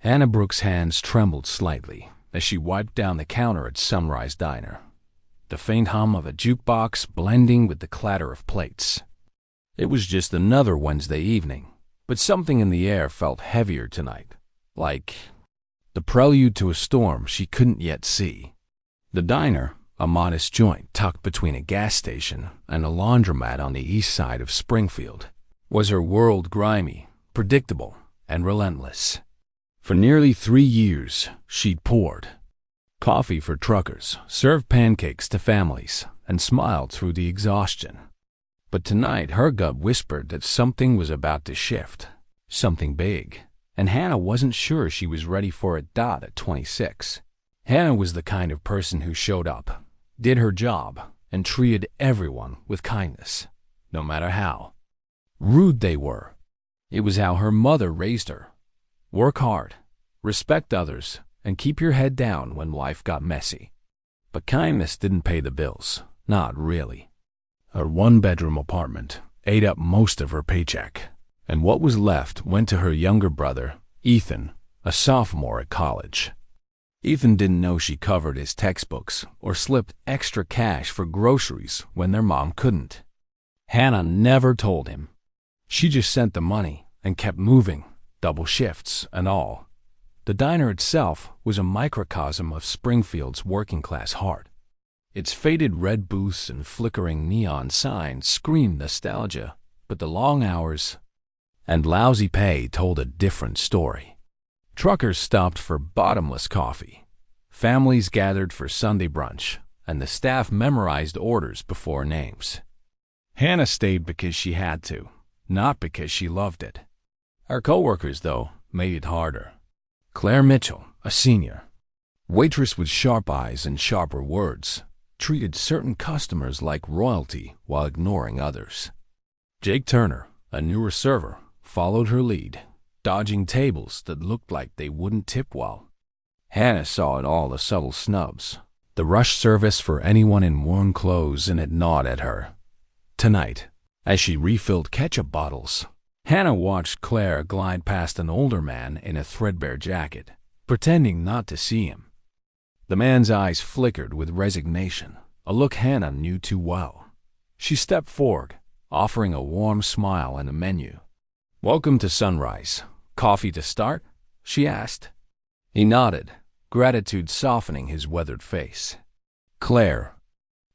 Hannah Brooks' hands trembled slightly as she wiped down the counter at Sunrise Diner, the faint hum of a jukebox blending with the clatter of plates. It was just another Wednesday evening, but something in the air felt heavier tonight, like the prelude to a storm she couldn't yet see. The diner, a modest joint tucked between a gas station and a laundromat on the east side of Springfield, was her world. Grimy, predictable, and relentless. For nearly 3 years, she'd poured coffee for truckers, served pancakes to families, and smiled through the exhaustion. But tonight, her gut whispered that something was about to shift, something big, and Hannah wasn't sure she was ready for it. At 26, Hannah was the kind of person who showed up, did her job, and treated everyone with kindness, no matter how rude they were. It was how her mother raised her. Work hard, respect others, and keep your head down when life got messy. But kindness didn't pay the bills, not really. Her one-bedroom apartment ate up most of her paycheck, and what was left went to her younger brother, Ethan, a sophomore at college. Ethan didn't know she covered his textbooks or slipped extra cash for groceries when their mom couldn't. Hannah never told him. She just sent the money and kept moving, double shifts and all. The diner itself was a microcosm of Springfield's working-class heart. Its faded red booths and flickering neon signs screamed nostalgia, but the long hours and lousy pay told a different story. Truckers stopped for bottomless coffee. Families gathered for Sunday brunch, and the staff memorized orders before names. Hannah stayed because she had to, not because she loved it. Her coworkers, though, made it harder. Claire Mitchell, a senior, waitress with sharp eyes and sharper words, treated certain customers like royalty while ignoring others. Jake Turner, a newer server, followed her lead, dodging tables that looked like they wouldn't tip well. Hannah saw it all, the subtle snubs, the rush service for anyone in worn clothes, and it gnawed at her. Tonight, as she refilled ketchup bottles, Hannah watched Claire glide past an older man in a threadbare jacket, pretending not to see him. The man's eyes flickered with resignation, a look Hannah knew too well. She stepped forward, offering a warm smile and a menu. "Welcome to Sunrise. Coffee to start?" she asked. He nodded, gratitude softening his weathered face. Claire,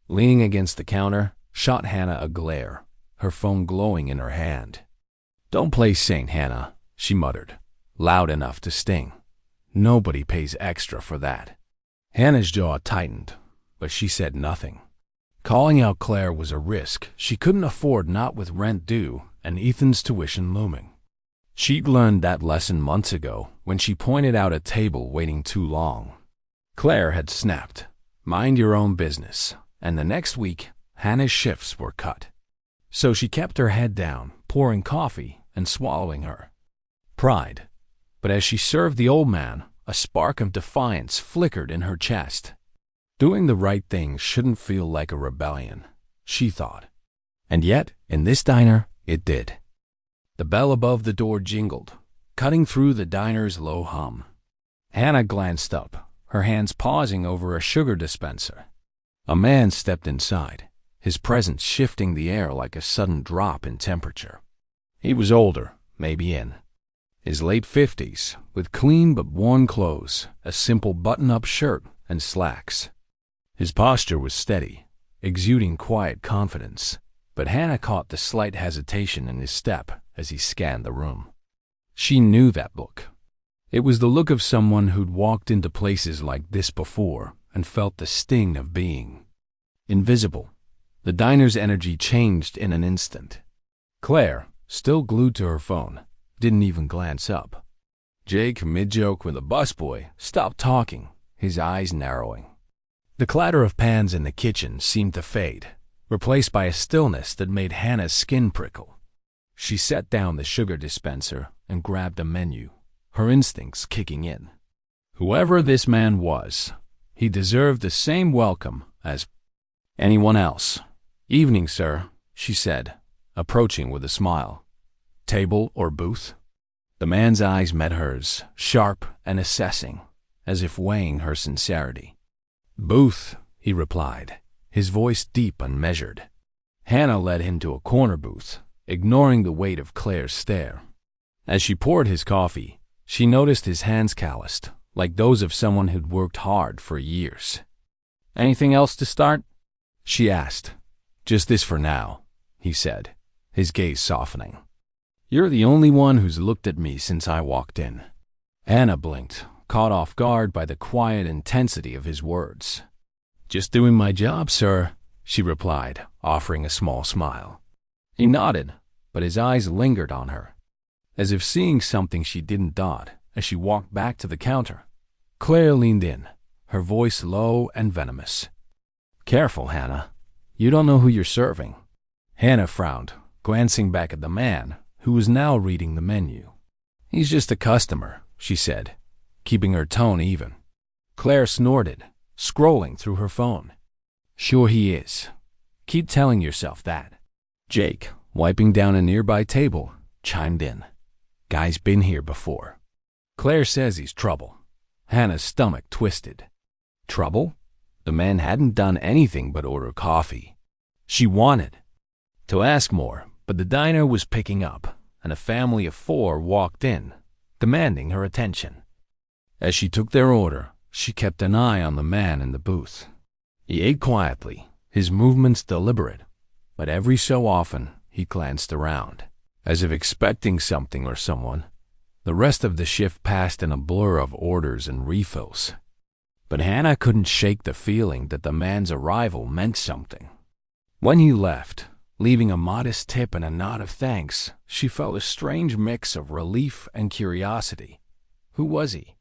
leaning against the counter, shot Hannah a glare, her phone glowing in her hand. "Don't play saint, Hannah," she muttered, loud enough to sting. "Nobody pays extra for that." Hannah's jaw tightened, but she said nothing. Calling out Claire was a risk she couldn't afford, not with rent due and Ethan's tuition looming. She'd learned that lesson months ago when she pointed out a table waiting too long. Claire had snapped, "Mind your own business," and the next week, Hannah's shifts were cut. So she kept her head down, pouring coffee and swallowing her pride. But as she served the old man, a spark of defiance flickered in her chest. Doing the right thing shouldn't feel like a rebellion, she thought. And yet, in this diner, it did. The bell above the door jingled, cutting through the diner's low hum. Hannah glanced up, her hands pausing over a sugar dispenser. A man stepped inside, his presence shifting the air like a sudden drop in temperature. He was older, maybe in his late 50s, with clean but worn clothes, a simple button-up shirt, and slacks. His posture was steady, exuding quiet confidence, but Hannah caught the slight hesitation in his step as he scanned the room. She knew that look. It was the look of someone who'd walked into places like this before and felt the sting of being invisible. The diner's energy changed in an instant. Claire, still glued to her phone, didn't even glance up. Jake, mid-joke with a busboy, stopped talking, his eyes narrowing. The clatter of pans in the kitchen seemed to fade, replaced by a stillness that made Hannah's skin prickle. She set down the sugar dispenser and grabbed a menu, her instincts kicking in. Whoever this man was, he deserved the same welcome as anyone else. "Evening, sir," she said, approaching with a smile. "Table or booth?" The man's eyes met hers, sharp and assessing, as if weighing her sincerity. "Booth," he replied, his voice deep and measured. Hannah led him to a corner booth, ignoring the weight of Claire's stare. As she poured his coffee, she noticed his hands calloused, like those of someone who'd worked hard for years. "Anything else to start?" she asked. "Just this for now," he said, his gaze softening. "You're the only one who's looked at me since I walked in." Hannah blinked, caught off guard by the quiet intensity of his words. "Just doing my job, sir," she replied, offering a small smile. He nodded, but his eyes lingered on her, as if seeing something she didn't dot as she walked back to the counter. Claire leaned in, her voice low and venomous. "Careful, Hannah. You don't know who you're serving." Hannah frowned, glancing back at the man, who was now reading the menu. "He's just a customer," she said, keeping her tone even. Claire snorted, scrolling through her phone. "Sure he is. Keep telling yourself that." Jake, wiping down a nearby table, chimed in. "Guy's been here before. Claire says he's trouble." Hannah's stomach twisted. Trouble? The man hadn't done anything but order coffee. She wanted to ask more, but the diner was picking up, and a family of 4 walked in, demanding her attention. As she took their order, she kept an eye on the man in the booth. He ate quietly, his movements deliberate, but every so often he glanced around, as if expecting something or someone. The rest of the shift passed in a blur of orders and refills. But Hannah couldn't shake the feeling that the man's arrival meant something. When he left, leaving a modest tip and a nod of thanks, she felt a strange mix of relief and curiosity. Who was he?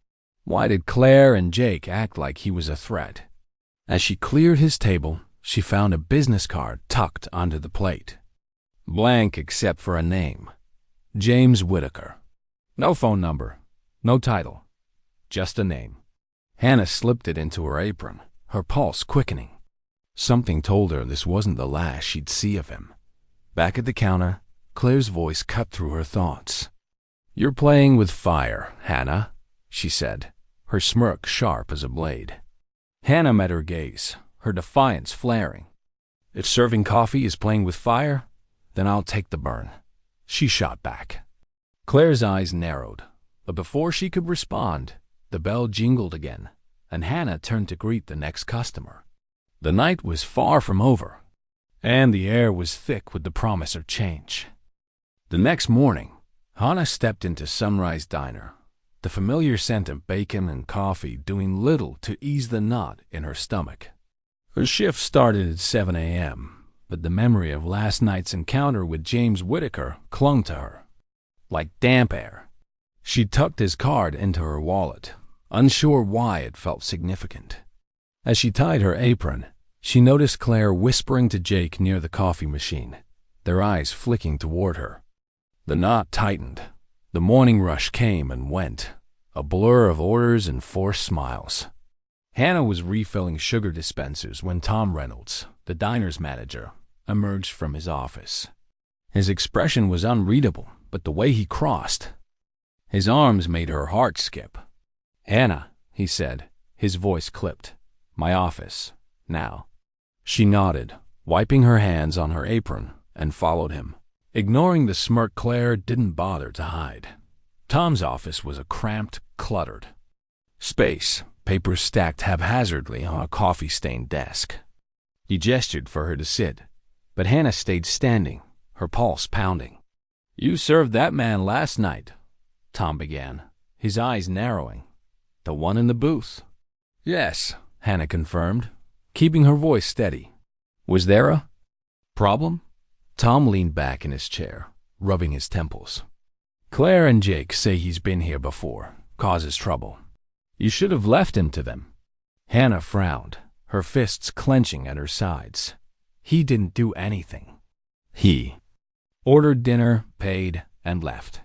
Why did Claire and Jake act like he was a threat? As she cleared his table, she found a business card tucked onto the plate. Blank except for a name. James Whitaker. No phone number, no title, just a name. Hannah slipped it into her apron, her pulse quickening. Something told her this wasn't the last she'd see of him. Back at the counter, Claire's voice cut through her thoughts. "You're playing with fire, Hannah," she said, her smirk sharp as a blade. Hannah met her gaze, her defiance flaring. "If serving coffee is playing with fire, then I'll take the burn," she shot back. Claire's eyes narrowed, but before she could respond, the bell jingled again, and Hannah turned to greet the next customer. The night was far from over, and the air was thick with the promise of change. The next morning, Hannah stepped into Sunrise Diner, the familiar scent of bacon and coffee doing little to ease the knot in her stomach. Her shift started at 7 a.m., but the memory of last night's encounter with James Whitaker clung to her, like damp air. She tucked his card into her wallet, unsure why it felt significant. As she tied her apron, she noticed Claire whispering to Jake near the coffee machine, their eyes flicking toward her. The knot tightened. The morning rush came and went, a blur of orders and forced smiles. Hannah was refilling sugar dispensers when Tom Reynolds, the diner's manager, emerged from his office. His expression was unreadable, but the way he crossed, his arms made her heart skip. "Hannah," he said, his voice clipped. "My office, now." She nodded, wiping her hands on her apron, and followed him, ignoring the smirk Claire didn't bother to hide. Tom's office was a cramped, cluttered space, papers stacked haphazardly on a coffee-stained desk. He gestured for her to sit, but Hannah stayed standing, her pulse pounding. "You served that man last night," Tom began, his eyes narrowing. "The one in the booth." "Yes," Hannah confirmed, keeping her voice steady. "Was there a problem?" Tom leaned back in his chair, rubbing his temples. "Claire and Jake say he's been here before, causes trouble. You should have left him to them." Hannah frowned, her fists clenching at her sides. He didn't do anything. He ordered dinner, paid, and left.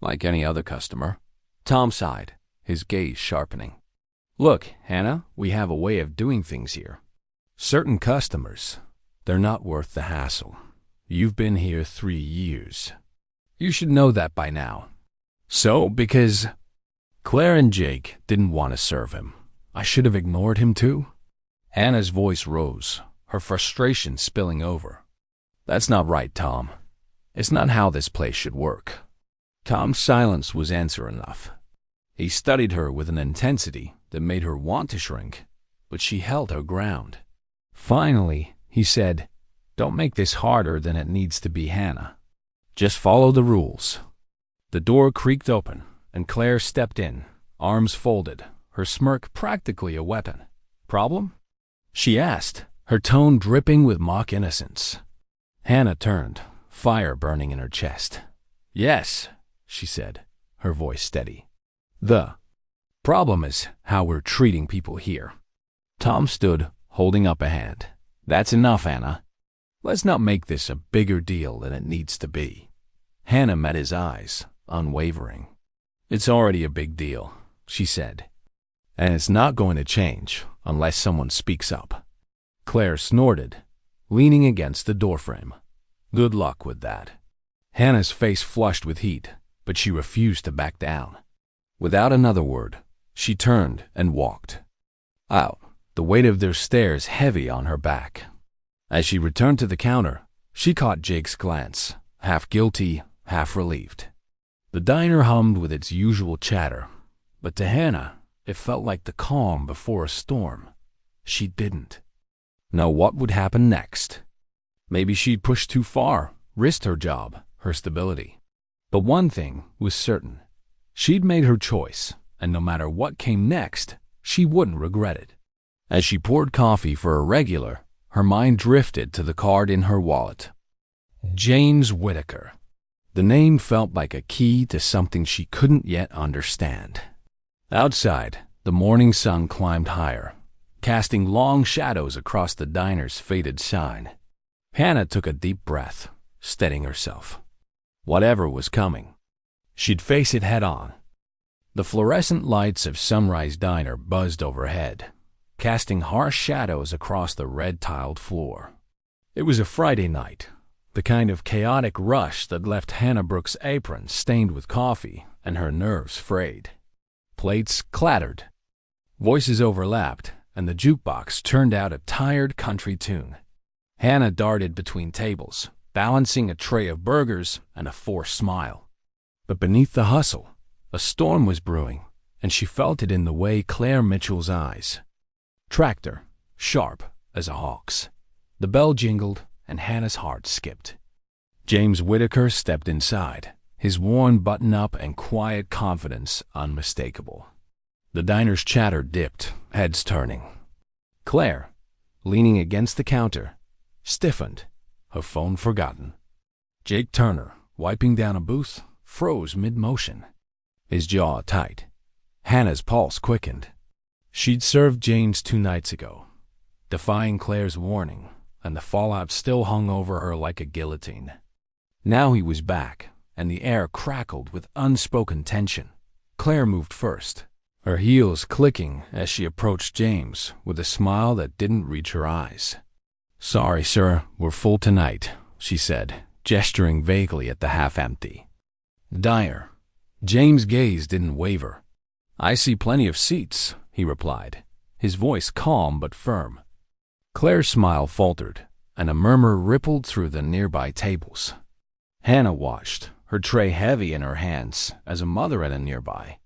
Like any other customer. Tom sighed, his gaze sharpening. "Look, Hannah, we have a way of doing things here. Certain customers, they're not worth the hassle. You've been here 3 years. You should know that by now." So, because Claire and Jake didn't want to serve him, I should have ignored him too? Hannah's voice rose, her frustration spilling over. That's not right, Tom. It's not how this place should work. Tom's silence was answer enough. He studied her with an intensity that made her want to shrink, but she held her ground. Finally, he said, "Don't make this harder than it needs to be, Hannah. Just follow the rules." The door creaked open, and Claire stepped in, arms folded, her smirk practically a weapon. "Problem?" she asked, her tone dripping with mock innocence. Hannah turned, fire burning in her chest. "Yes," she said, her voice steady. "The problem is how we're treating people here." Tom stood, holding up a hand. "That's enough, Hannah. Let's not make this a bigger deal than it needs to be." Hannah met his eyes, unwavering. "It's already a big deal," she said. "And it's not going to change unless someone speaks up." Claire snorted, leaning against the doorframe. "Good luck with that." Hannah's face flushed with heat, but she refused to back down. Without another word, she turned and walked out, the weight of their stares heavy on her back. As she returned to the counter, she caught Jake's glance, half guilty, half relieved. The diner hummed with its usual chatter, but to Hannah, it felt like the calm before a storm. She didn't know what would happen next. Maybe she'd pushed too far, risked her job, her stability. But one thing was certain. She'd made her choice, and no matter what came next, she wouldn't regret it. As she poured coffee for a regular, her mind drifted to the card in her wallet. James Whitaker. The name felt like a key to something she couldn't yet understand. Outside, the morning sun climbed higher, casting long shadows across the diner's faded sign. Hannah took a deep breath, steadying herself. Whatever was coming, she'd face it head-on. The fluorescent lights of Sunrise Diner buzzed overhead, casting harsh shadows across the red-tiled floor. It was a Friday night, the kind of chaotic rush that left Hannah Brooks' apron stained with coffee and her nerves frayed. Plates clattered, voices overlapped, and the jukebox turned out a tired country tune. Hannah darted between tables, balancing a tray of burgers and a forced smile. But beneath the hustle, a storm was brewing, and she felt it in the way Claire Mitchell's eyes. Tractor, sharp as a hawk's. The bell jingled, and Hannah's heart skipped. James Whitaker stepped inside, his worn button-up and quiet confidence unmistakable. The diner's chatter dipped, heads turning. Claire, leaning against the counter, stiffened, her phone forgotten. Jake Turner, wiping down a booth, froze mid-motion, his jaw tight. Hannah's pulse quickened. She'd served James 2 nights ago, defying Claire's warning, and the fallout still hung over her like a guillotine. Now he was back, and the air crackled with unspoken tension. Claire moved first, her heels clicking as she approached James with a smile that didn't reach her eyes. "Sorry, sir, we're full tonight," she said, gesturing vaguely at the half-empty diner. James' gaze didn't waver. "I see plenty of seats," he replied, his voice calm but firm. Claire's smile faltered, and a murmur rippled through the nearby tables. Hannah watched, her tray heavy in her hands, as a mother at a nearby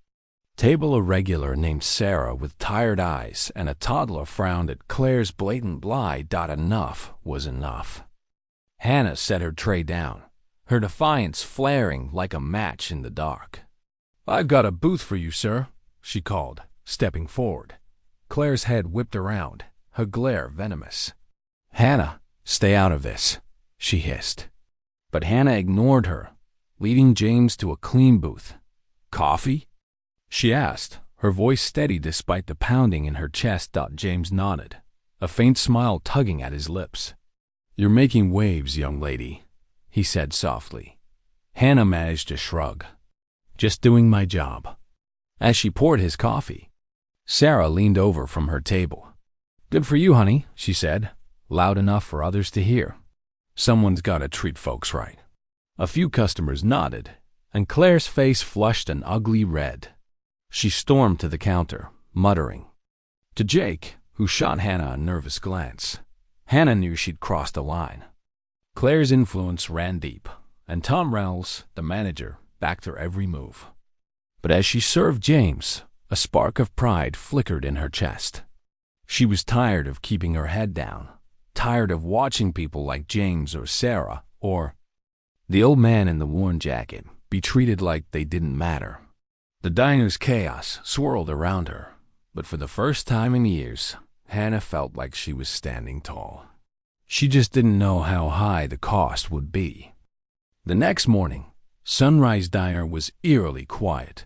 table, a regular named Sarah with tired eyes and a toddler frowned at Claire's blatant lie. Enough was enough. Hannah set her tray down, her defiance flaring like a match in the dark. "I've got a booth for you, sir," she called, stepping forward. Claire's head whipped around, her glare venomous. "Hannah, stay out of this," she hissed. But Hannah ignored her, leading James to a clean booth. "Coffee?" she asked, her voice steady despite the pounding in her chest. James nodded, a faint smile tugging at his lips. "You're making waves, young lady," he said softly. Hannah managed to shrug. "Just doing my job." As she poured his coffee, Sarah leaned over from her table. "Good for you, honey," she said, loud enough for others to hear. "Someone's got to treat folks right." A few customers nodded, and Claire's face flushed an ugly red. She stormed to the counter, muttering. To Jake, who shot Hannah a nervous glance, Hannah knew she'd crossed a line. Claire's influence ran deep, and Tom Reynolds, the manager, backed her every move. But as she served James, a spark of pride flickered in her chest. She was tired of keeping her head down, tired of watching people like James or Sarah or the old man in the worn jacket be treated like they didn't matter. The diner's chaos swirled around her, but for the first time in years, Hannah felt like she was standing tall. She just didn't know how high the cost would be. The next morning, Sunrise Diner was eerily quiet,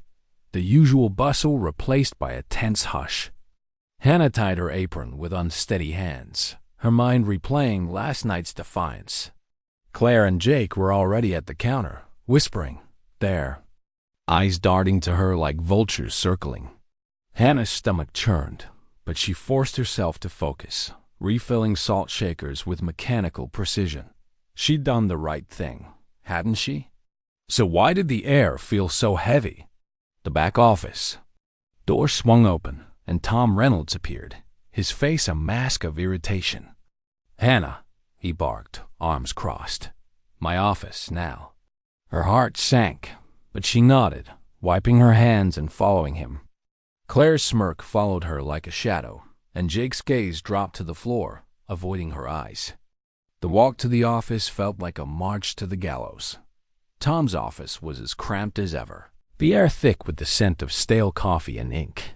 the usual bustle replaced by a tense hush. Hannah tied her apron with unsteady hands, her mind replaying last night's defiance. Claire and Jake were already at the counter, whispering, there, eyes darting to her like vultures circling. Hannah's stomach churned, but she forced herself to focus, refilling salt shakers with mechanical precision. She'd done the right thing, hadn't she? So why did the air feel so heavy? The back office. Door swung open, and Tom Reynolds appeared, his face a mask of irritation. Hannah, he barked, arms crossed. My office now. Her heart sank, but she nodded, wiping her hands and following him. Claire's smirk followed her like a shadow, and Jake's gaze dropped to the floor, avoiding her eyes. The walk to the office felt like a march to the gallows. Tom's office was as cramped as ever, the air thick with the scent of stale coffee and ink.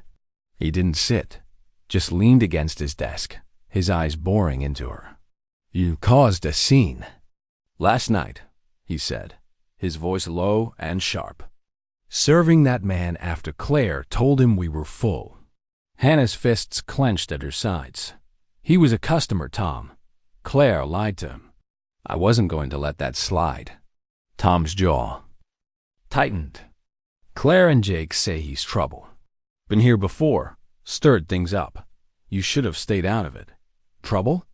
He didn't sit, just leaned against his desk, his eyes boring into her. You caused a scene. Last night, he said, his voice low and sharp. Serving that man after Claire told him we were full. Hannah's fists clenched at her sides. He was a customer, Tom. Claire lied to him. I wasn't going to let that slide. Tom's jaw tightened. Claire and Jake say he's trouble. Been here before, stirred things up. You should have stayed out of it. Trouble?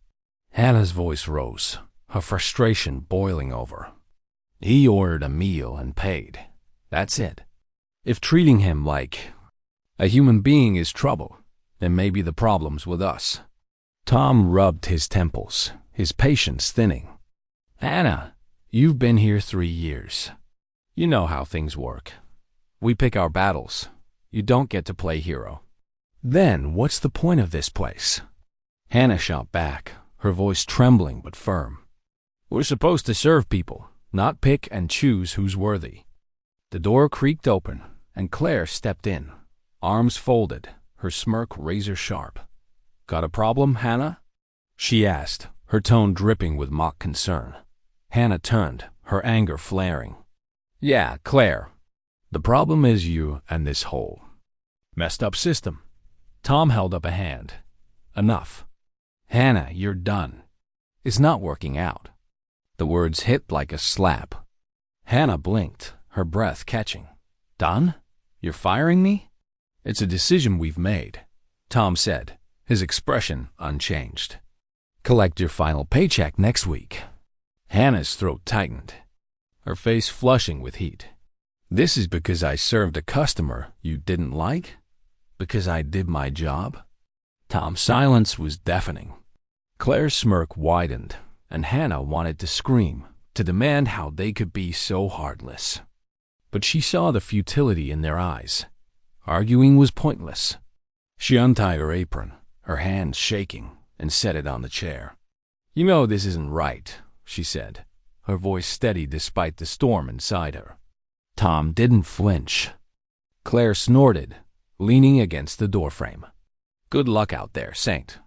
Hannah's voice rose, her frustration boiling over. He ordered a meal and paid. That's it. If treating him like a human being is trouble, then maybe the problem's with us. Tom rubbed his temples, his patience thinning. Hannah, you've been here 3 years. You know how things work. We pick our battles. You don't get to play hero. Then what's the point of this place? Hannah shot back, her voice trembling but firm. We're supposed to serve people, not pick and choose who's worthy. The door creaked open, and Claire stepped in, arms folded, her smirk razor-sharp. Got a problem, Hannah? She asked, her tone dripping with mock concern. Hannah turned, her anger flaring. Yeah, Claire. The problem is you and this whole messed up system. Tom held up a hand. Enough. Hannah, you're done. It's not working out. The words hit like a slap. Hannah blinked, her breath catching. Done? You're firing me? It's a decision we've made, Tom said, his expression unchanged. Collect your final paycheck next week. Hannah's throat tightened, her face flushing with heat. This is because I served a customer you didn't like? Because I did my job? Tom's silence was deafening. Claire's smirk widened, and Hannah wanted to scream, to demand how they could be so heartless. But she saw the futility in their eyes. Arguing was pointless. She untied her apron, her hands shaking, and set it on the chair. You know this isn't right, she said, her voice steady despite the storm inside her. Tom didn't flinch. Claire snorted, leaning against the doorframe. Good luck out there, Saint.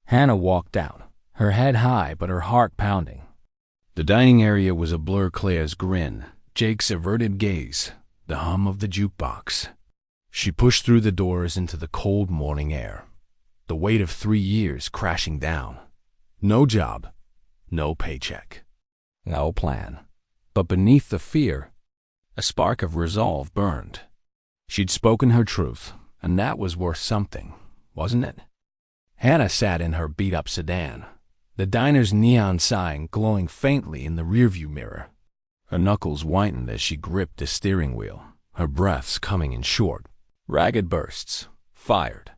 Hannah walked out, her head high but her heart pounding. The dining area was a blur. Claire's grin, Jake's averted gaze, the hum of the jukebox. She pushed through the doors into the cold morning air, the weight of 3 years crashing down. No job, no paycheck, no plan. But beneath the fear, a spark of resolve burned. She'd spoken her truth, and that was worth something, wasn't it? Hannah sat in her beat-up sedan, the diner's neon sign glowing faintly in the rearview mirror. Her knuckles whitened as she gripped the steering wheel, her breaths coming in short, ragged bursts. Fired.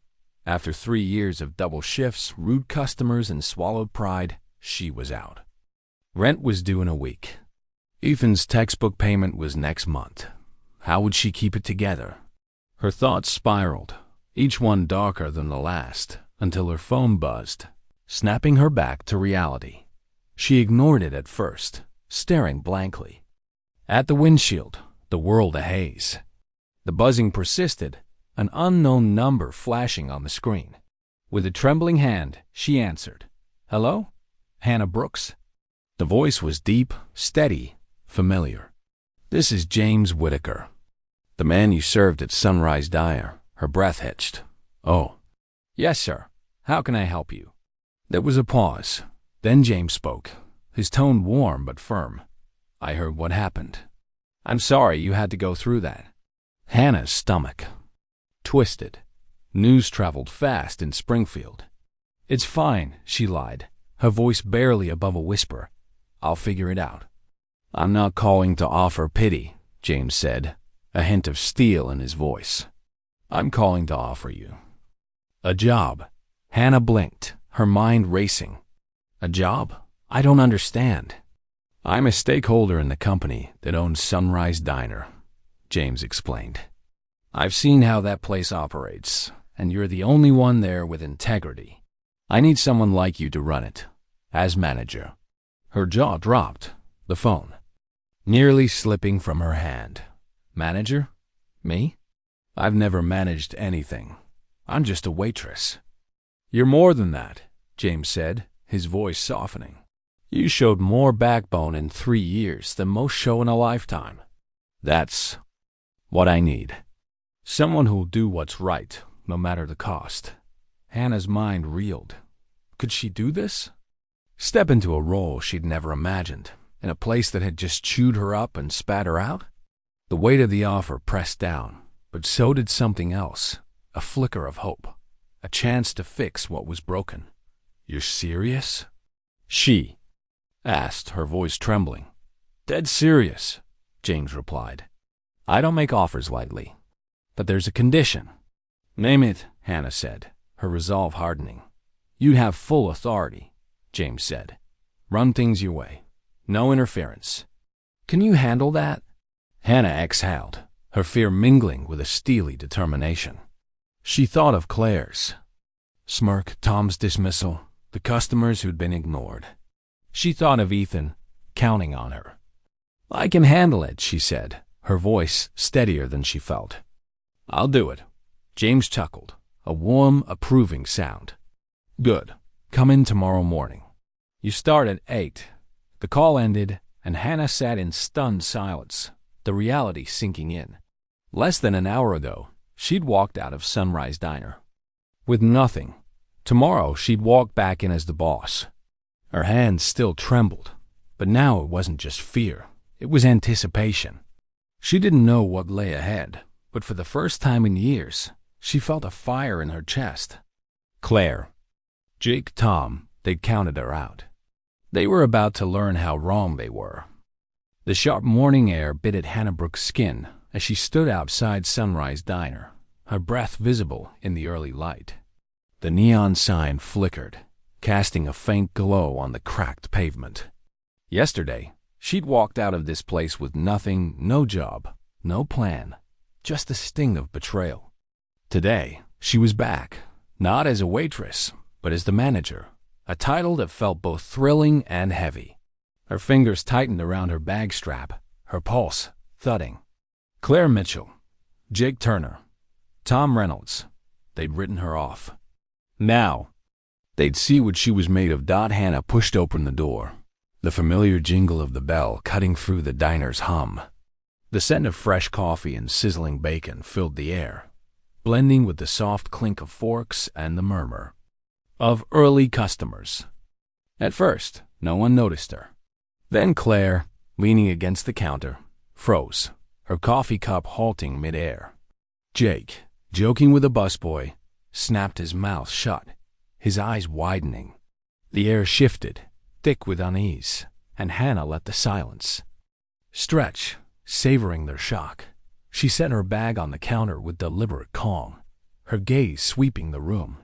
After 3 years of double shifts, rude customers, and swallowed pride, she was out. Rent was due in a week. Ethan's textbook payment was next month. How would she keep it together? Her thoughts spiraled, each one darker than the last, until her phone buzzed, snapping her back to reality. She ignored it at first, staring blankly. At the windshield, the world a haze. The buzzing persisted, an unknown number flashing on the screen. With a trembling hand, she answered. "Hello? Hannah Brooks?" The voice was deep, steady, familiar. "This is James Whitaker, the man you served at Sunrise Diner." Her breath hitched. "Oh, yes, sir. How can I help you?" There was a pause. Then James spoke, his tone warm but firm. "I heard what happened. I'm sorry you had to go through that." Hannah's stomach twisted. News traveled fast in Springfield. "It's fine," she lied, her voice barely above a whisper. "I'll figure it out." "I'm not calling to offer pity," James said, a hint of steel in his voice. "I'm calling to offer you a job." Hannah blinked, her mind racing. "A job? I don't understand." "I'm a stakeholder in the company that owns Sunrise Diner," James explained. "I've seen how that place operates, and you're the only one there with integrity. I need someone like you to run it, as manager." Her jaw dropped, the phone nearly slipping from her hand. "Manager? Me? I've never managed anything. I'm just a waitress." "You're more than that," James said, his voice softening. "You showed more backbone in 3 years than most show in a lifetime. That's what I need. Someone who'll do what's right, no matter the cost." Hannah's mind reeled. Could she do this? Step into a role she'd never imagined, in a place that had just chewed her up and spat her out? The weight of the offer pressed down, but so did something else, a flicker of hope, a chance to fix what was broken. "You're serious?" she asked, her voice trembling. "Dead serious," James replied. "I don't make offers lightly, but there's a condition." "Name it," Hannah said, her resolve hardening. "You'd have full authority," James said. "Run things your way. No interference. Can you handle that?" Hannah exhaled, her fear mingling with a steely determination. She thought of Claire's smirk, Tom's dismissal, the customers who'd been ignored. She thought of Ethan, counting on her. "I can handle it," she said, her voice steadier than she felt. "I'll do it." James chuckled, a warm, approving sound. "Good. Come in tomorrow morning. You start at 8. The call ended, and Hannah sat in stunned silence, the reality sinking in. Less than an hour ago, she'd walked out of Sunrise Diner with nothing. Tomorrow, she'd walk back in as the boss. Her hands still trembled, but now it wasn't just fear. It was anticipation. She didn't know what lay ahead, but for the first time in years, she felt a fire in her chest. Claire, Jake, Tom, they'd counted her out. They were about to learn how wrong they were. The sharp morning air bit at Hannah Brooks' skin as she stood outside Sunrise Diner, her breath visible in the early light. The neon sign flickered, casting a faint glow on the cracked pavement. Yesterday, she'd walked out of this place with nothing, no job, no plan, just a sting of betrayal. Today, she was back, not as a waitress, but as the manager, a title that felt both thrilling and heavy. Her fingers tightened around her bag strap, her pulse thudding. Claire Mitchell, Jake Turner, Tom Reynolds, they'd written her off. Now, they'd see what she was made of. Hannah pushed open the door, the familiar jingle of the bell cutting through the diner's hum. The scent of fresh coffee and sizzling bacon filled the air, blending with the soft clink of forks and the murmur of early customers. At first, no one noticed her. Then Claire, leaning against the counter, froze, her coffee cup halting midair. Jake, joking with a busboy, snapped his mouth shut, his eyes widening. The air shifted, thick with unease, and Hannah let the silence stretch, savoring their shock. She set her bag on the counter with deliberate calm, her gaze sweeping the room.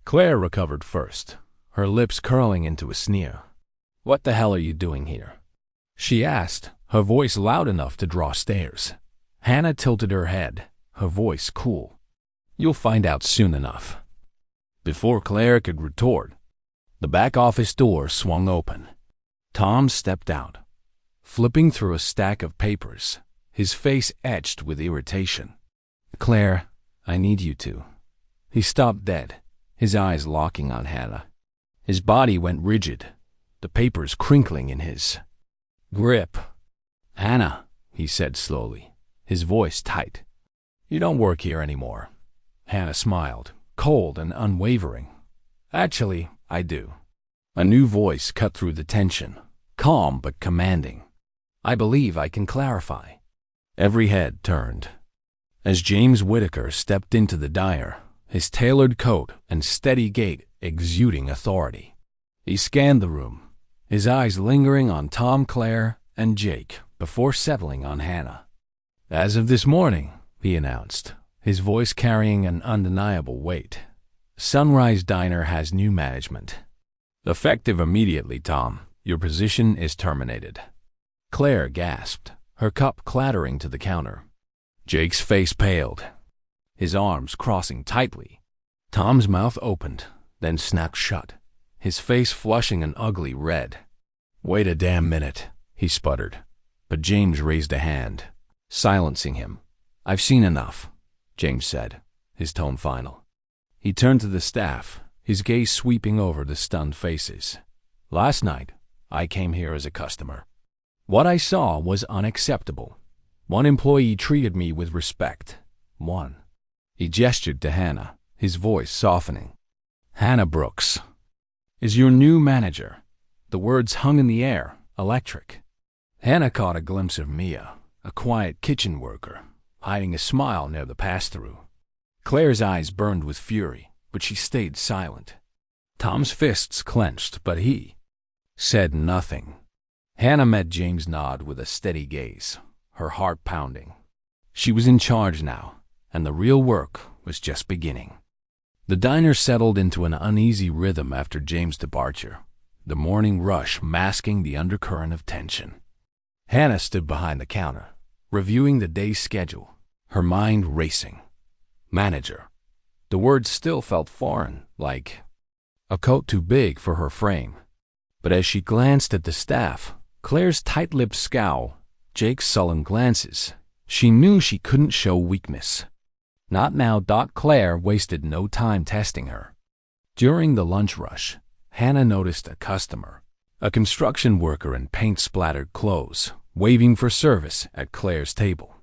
Claire recovered first, her lips curling into a sneer. "What the hell are you doing here?" she asked, her voice loud enough to draw stares. Hannah tilted her head, her voice cool. "You'll find out soon enough." Before Claire could retort, the back office door swung open. Tom stepped out, flipping through a stack of papers, his face etched with irritation. "Claire, I need you to." He stopped dead, his eyes locking on Hannah. His body went rigid, the papers crinkling in his grip. "Hannah," he said slowly, his voice tight. "You don't work here anymore." Hannah smiled, cold and unwavering. "Actually, I do." A new voice cut through the tension, calm but commanding. "I believe I can clarify." Every head turned as James Whitaker stepped into the diner, his tailored coat and steady gait exuding authority. He scanned the room, his eyes lingering on Tom, Claire, and Jake before settling on Hannah. "As of this morning," he announced, his voice carrying an undeniable weight, "Sunrise Diner has new management. Effective immediately, Tom. Your position is terminated." Claire gasped, her cup clattering to the counter. Jake's face paled, his arms crossing tightly. Tom's mouth opened, then snapped shut, his face flushing an ugly red. "Wait a damn minute," he sputtered, but James raised a hand, silencing him. "I've seen enough," James said, his tone final. He turned to the staff, his gaze sweeping over the stunned faces. "Last night, I came here as a customer. What I saw was unacceptable. One employee treated me with respect. One." He gestured to Hannah, his voice softening. "Hannah Brooks is your new manager." The words hung in the air, electric. Hannah caught a glimpse of Mia, a quiet kitchen worker, hiding a smile near the pass-through. Claire's eyes burned with fury, but she stayed silent. Tom's fists clenched, but he said nothing. Hannah met James' nod with a steady gaze, her heart pounding. She was in charge now, and the real work was just beginning. The diner settled into an uneasy rhythm after James' departure, the morning rush masking the undercurrent of tension. Hannah stood behind the counter, reviewing the day's schedule, her mind racing. Manager. The word still felt foreign, like a coat too big for her frame. But as she glanced at the staff, Claire's tight-lipped scowl, Jake's sullen glances, she knew she couldn't show weakness. Not now. Claire wasted no time testing her. During the lunch rush, Hannah noticed a customer, a construction worker in paint-splattered clothes, waving for service at Claire's table.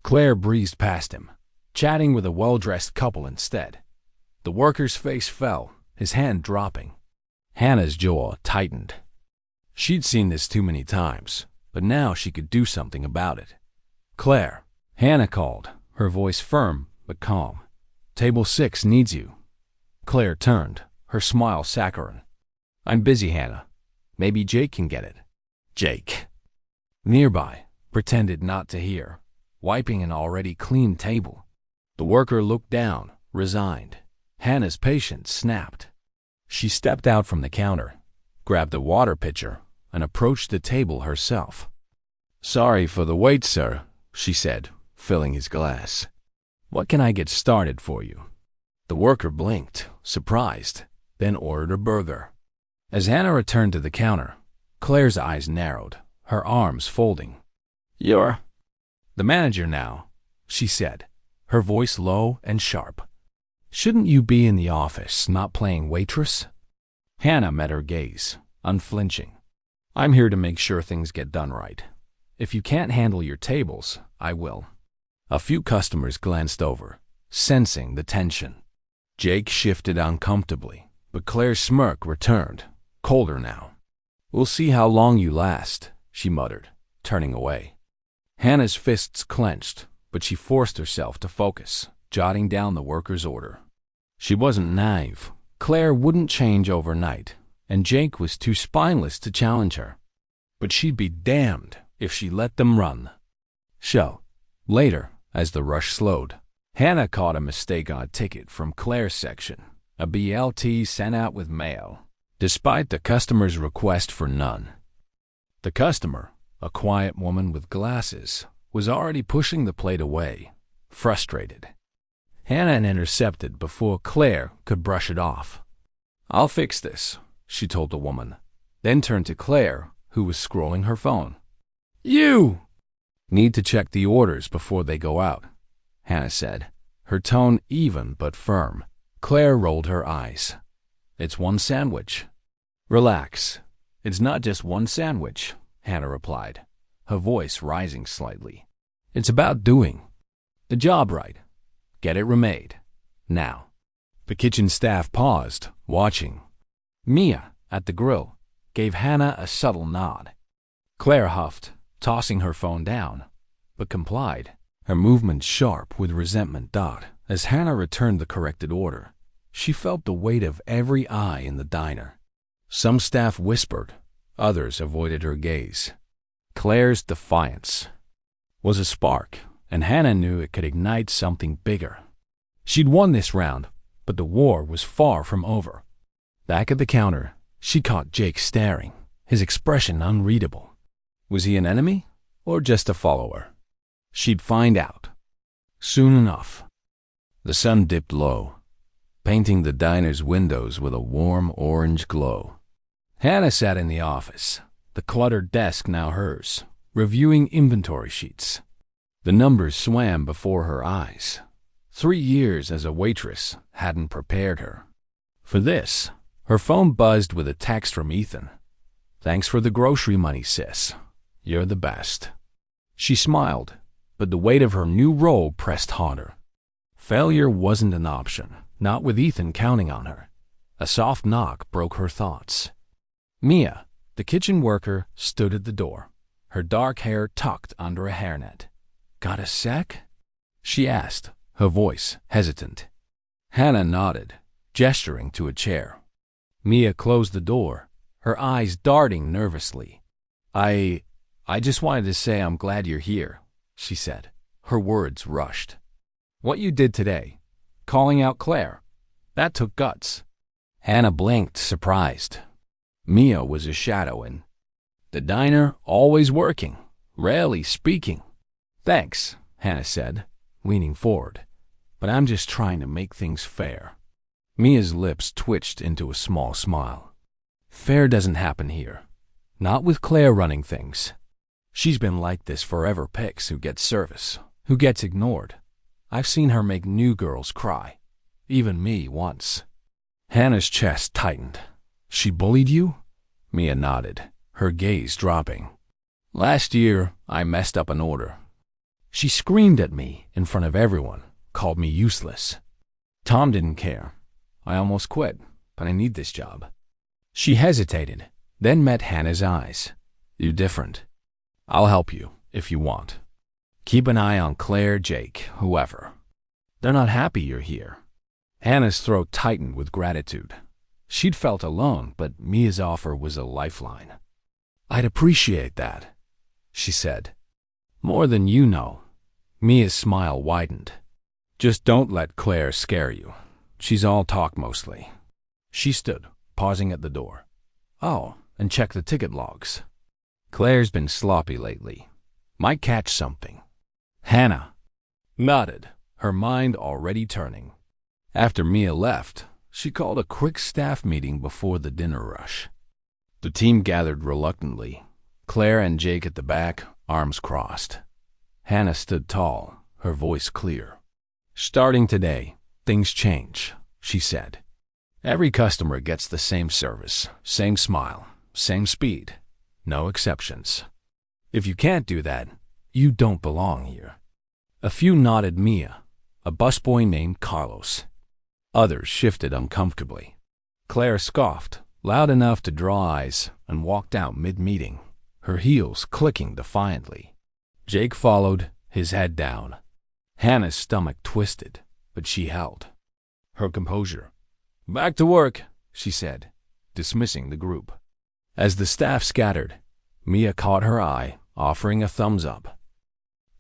Claire breezed past him, chatting with a well-dressed couple instead. The worker's face fell, his hand dropping. Hannah's jaw tightened. She'd seen this too many times, but now she could do something about it. "Claire," Hannah called, her voice firm but calm. "Table 6 needs you." Claire turned, her smile saccharine. "I'm busy, Hannah. Maybe Jake can get it." Jake, nearby, pretended not to hear, wiping an already clean table. The worker looked down, resigned. Hannah's patience snapped. She stepped out from the counter, grabbed a water pitcher, and approached the table herself. "Sorry for the wait, sir," she said, filling his glass. "What can I get started for you?" The worker blinked, surprised, then ordered a burger. As Hannah returned to the counter, Claire's eyes narrowed, her arms folding. "You're the manager now," she said, her voice low and sharp. "Shouldn't you be in the office, not playing waitress?" Hannah met her gaze, unflinching. "I'm here to make sure things get done right. If you can't handle your tables, I will." A few customers glanced over, sensing the tension. Jake shifted uncomfortably, but Claire's smirk returned, colder now. "We'll see how long you last," she muttered, turning away. Hannah's fists clenched, but she forced herself to focus, jotting down the worker's order. She wasn't naive. Claire wouldn't change overnight, and Jake was too spineless to challenge her. But she'd be damned if she let them run. Later, as the rush slowed, Hannah caught a mistake on a ticket from Claire's section, a BLT sent out with mail, despite the customer's request for none. The customer, a quiet woman with glasses, was already pushing the plate away, frustrated. Hannah intercepted before Claire could brush it off. "I'll fix this," she told the woman, then turned to Claire, who was scrolling her phone. "You need to check the orders before they go out," Hannah said, her tone even but firm. Claire rolled her eyes. "It's one sandwich." "Relax. It's not just one sandwich," Hannah replied, her voice rising slightly. "It's about doing the job right. Get it remade. Now." The kitchen staff paused, watching. Mia, at the grill, gave Hannah a subtle nod. Claire huffed, tossing her phone down, but complied, her movements sharp with resentment. As Hannah returned the corrected order, she felt the weight of every eye in the diner. Some staff whispered, others avoided her gaze. Claire's defiance was a spark, and Hannah knew it could ignite something bigger. She'd won this round, but the war was far from over. Back at the counter, she caught Jake staring, his expression unreadable. Was he an enemy or just a follower? She'd find out soon enough. The sun dipped low, painting the diner's windows with a warm orange glow. Hannah sat in the office, the cluttered desk now hers, reviewing inventory sheets. The numbers swam before her eyes. 3 years as a waitress hadn't prepared her for this. Her phone buzzed with a text from Ethan. "Thanks for the grocery money, sis. You're the best." She smiled, but the weight of her new role pressed harder. Failure wasn't an option, not with Ethan counting on her. A soft knock broke her thoughts. Mia, the kitchen worker, stood at the door, her dark hair tucked under a hairnet. "Got a sec?" she asked, her voice hesitant. Hannah nodded, gesturing to a chair. Mia closed the door, her eyes darting nervously. I just wanted to say I'm glad you're here," she said, her words rushed. "What you did today, calling out Claire, that took guts." Hannah blinked, surprised. Mia was a shadow in the diner, always working, rarely speaking. "Thanks," Hannah said, leaning forward, "but I'm just trying to make things fair." Mia's lips twitched into a small smile. "Fair doesn't happen here. Not with Claire running things. She's been like this forever. Picks who gets service, who gets ignored. I've seen her make new girls cry. Even me once." Hannah's chest tightened. "She bullied you?" Mia nodded, her gaze dropping. "Last year, I messed up an order. She screamed at me in front of everyone, called me useless. Tom didn't care. I almost quit, but I need this job." She hesitated, then met Hannah's eyes. "You're different. I'll help you, if you want. Keep an eye on Claire, Jake, whoever. They're not happy you're here." Hannah's throat tightened with gratitude. She'd felt alone, but Mia's offer was a lifeline. "I'd appreciate that," she said. "More than you know." Mia's smile widened. "Just don't let Claire scare you. She's all talk mostly." She stood, pausing at the door. "Oh, and check the ticket logs. Claire's been sloppy lately. Might catch something." Hannah nodded, her mind already turning. After Mia left, she called a quick staff meeting before the dinner rush. The team gathered reluctantly, Claire and Jake at the back, arms crossed. Hannah stood tall, her voice clear. "Starting today, things change," she said. "Every customer gets the same service, same smile, same speed. No exceptions. If you can't do that, you don't belong here." A few nodded. Mia, a busboy named Carlos. Others shifted uncomfortably. Claire scoffed, loud enough to draw eyes, and walked out mid-meeting, her heels clicking defiantly. Jake followed, his head down. Hannah's stomach twisted, but she held her composure. "Back to work," she said, dismissing the group. As the staff scattered, Mia caught her eye, offering a thumbs up.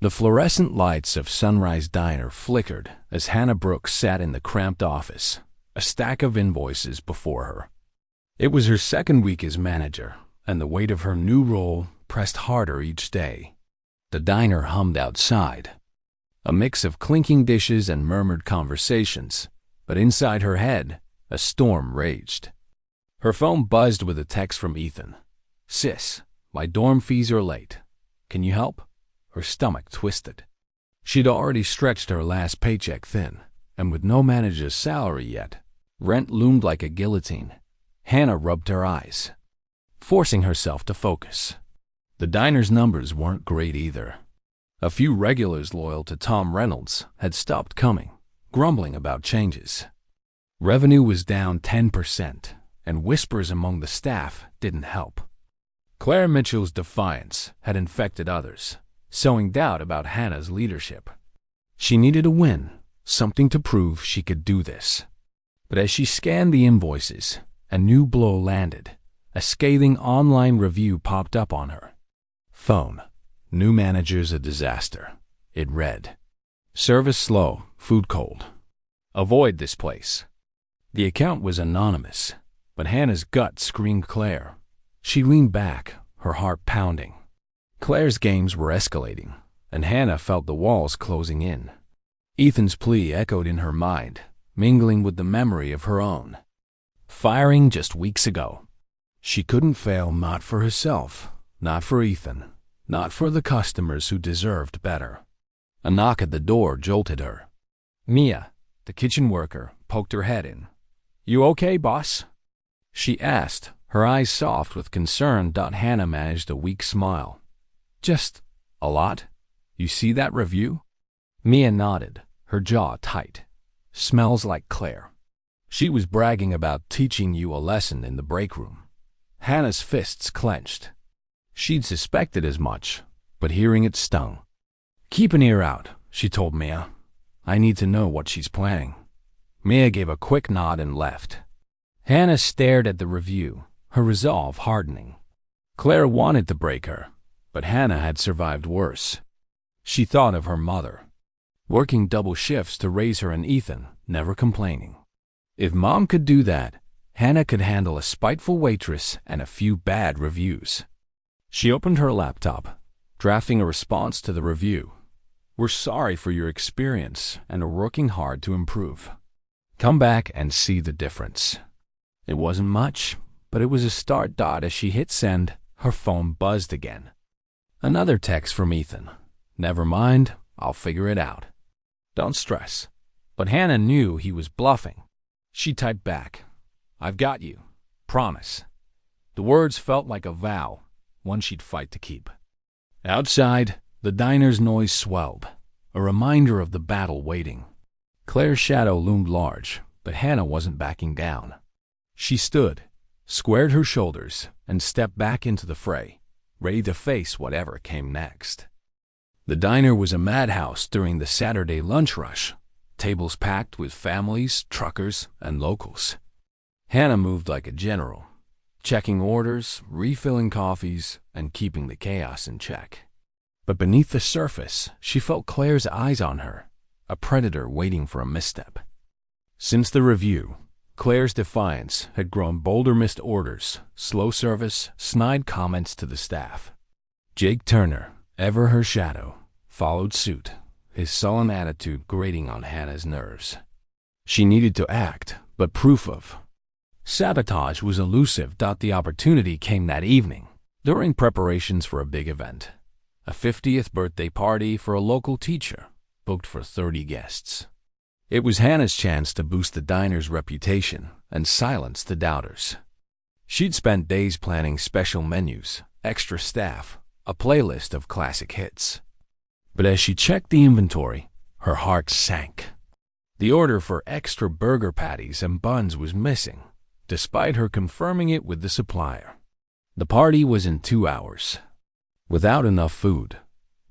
The fluorescent lights of Sunrise Diner flickered as Hannah Brooks sat in the cramped office, a stack of invoices before her. It was her second week as manager, and the weight of her new role pressed harder each day. The diner hummed outside, a mix of clinking dishes and murmured conversations, but inside her head, a storm raged. Her phone buzzed with a text from Ethan. "Sis, my dorm fees are late. Can you help?" Her stomach twisted. She'd already stretched her last paycheck thin, and with no manager's salary yet, rent loomed like a guillotine. Hannah rubbed her eyes, forcing herself to focus. The diner's numbers weren't great either. A few regulars loyal to Tom Reynolds had stopped coming, grumbling about changes. Revenue was down 10%, and whispers among the staff didn't help. Claire Mitchell's defiance had infected others, sowing doubt about Hannah's leadership. She needed a win, something to prove she could do this. But as she scanned the invoices, a new blow landed. A scathing online review popped up on her. Phone. New manager's a disaster. It read. Service slow, food cold. Avoid this place. The account was anonymous, but Hannah's gut screamed Claire. She leaned back, her heart pounding. Claire's games were escalating, and Hannah felt the walls closing in. Ethan's plea echoed in her mind, mingling with the memory of her own. Firing just weeks ago. She couldn't fail, not for herself, not for Ethan, not for the customers who deserved better. A knock at the door jolted her. Mia, the kitchen worker, poked her head in. "You okay, boss?" she asked, her eyes soft with concern. Hannah managed a weak smile. "Just a lot? You see that review?" Mia nodded, her jaw tight. "Smells like Claire. She was bragging about teaching you a lesson in the break room." Hannah's fists clenched. She'd suspected as much, but hearing it stung. "Keep an ear out," she told Mia. "I need to know what she's planning." Mia gave a quick nod and left. Hannah stared at the review, her resolve hardening. Claire wanted to break her, but Hannah had survived worse. She thought of her mother, working double shifts to raise her and Ethan, never complaining. If Mom could do that, Hannah could handle a spiteful waitress and a few bad reviews. She opened her laptop, drafting a response to the review. "We're sorry for your experience and are working hard to improve. Come back and see the difference." It wasn't much, but it was a start. As she hit send, her phone buzzed again. Another text from Ethan. "Never mind, I'll figure it out. Don't stress." But Hannah knew he was bluffing. She typed back, "I've got you. Promise." The words felt like a vow, one she'd fight to keep. Outside, the diner's noise swelled, a reminder of the battle waiting. Claire's shadow loomed large, but Hannah wasn't backing down. She stood, squared her shoulders, and stepped back into the fray, ready to face whatever came next. The diner was a madhouse during the Saturday lunch rush, tables packed with families, truckers, and locals. Hannah moved like a general, checking orders, refilling coffees, and keeping the chaos in check. But beneath the surface, she felt Claire's eyes on her, a predator waiting for a misstep. Since the review, Claire's defiance had grown bolder. Missed orders, slow service, snide comments to the staff. Jake Turner, ever her shadow, followed suit, his sullen attitude grating on Hannah's nerves. She needed to act, but proof of sabotage was elusive. The opportunity came that evening, during preparations for a big event, a 50th birthday party for a local teacher, booked for 30 guests. It was Hannah's chance to boost the diner's reputation and silence the doubters. She'd spent days planning special menus, extra staff, a playlist of classic hits. But as she checked the inventory, her heart sank. The order for extra burger patties and buns was missing, despite her confirming it with the supplier. The party was in 2 hours. Without enough food,